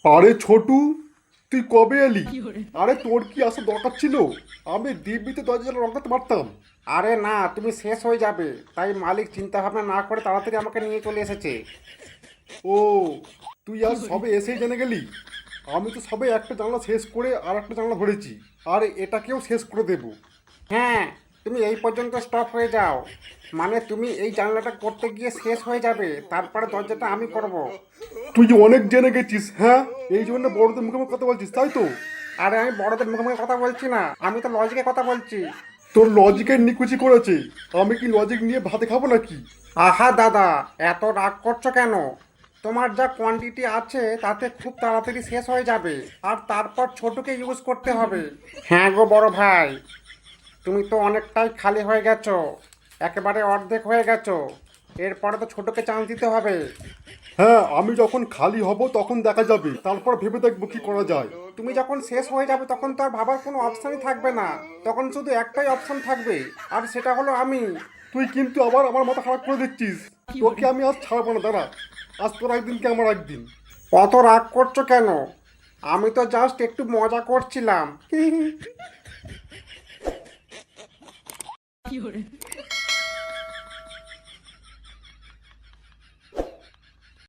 আরে ছোটু, তুই কবে এলি? আরে তোর কি আসার দরকার ছিল? আমি দিব্যিতে দরজা জানলা রং করতে পারতাম। আরে না, তুমি শেষ হয়ে যাবে, তাই মালিক চিন্তা ভাবনা না করে তাড়াতাড়ি আমাকে নিয়ে চলে এসেছে। ও, তুই আজ সবে এসেই জেনে গেলি? আমি তো সবে একটা জানলা শেষ করে আর একটা জানলা ধরেছি, আর এটাকেও শেষ করে দেবো। হ্যাঁ, তুমি এই পর্যন্ত স্টপ হয়ে যাও। মানে তুমি এই জানলাটা করতে গিয়ে শেষ হয়ে যাবে, তারপরে দরজাটা আমি করব। তুই যে অনেক জেনে গেছিস, হ্যাঁ? এই জন্য বড়দের মুখে মুখে কথা বলছিস, তাই তো? আরে আমি বড়দের মুখে মুখে কথা বলছি না, আমি তো লজিকে কথা বলছি। তোর লজিকের নিকুচি করেছে। আমি কি লজিক নিয়ে ভাতে খাবো নাকি? আহা দাদা, এত রাগ করছো কেন? তোমার যা কোয়ান্টিটি আছে তাতে খুব তাড়াতাড়ি শেষ হয়ে যাবে, আর তারপর ছোটকে ইউজ করতে হবে। হ্যাঁ গো বড় ভাই, তুমি তো অনেকটাই খালি হয়ে গেছো, একেবারে অর্ধেক হয়ে গেছো। এরপরে তো ছোটকে চান্স দিতে হবে। হ্যাঁ, আমি যখন খালি হব তখন দেখা যাবে, তারপর ভেবে দেখবো কি করা যায়। তুমি যখন শেষ হয়ে যাবে তখন তো আর ভাবার কোনো অপশানই থাকবে না, তখন শুধু একটাই অপশন থাকবে, আর সেটা হলো আমি। তুই কিন্তু আবার আমার মাথা খারাপ করে দিচ্ছিস। তোকে আমি আজ ছাড়বো না, দাঁড়া। আজ তোর একদিন কি আমার একদিন। অত রাগ করছো কেন? আমি তো জাস্ট একটু মজা করছিলাম।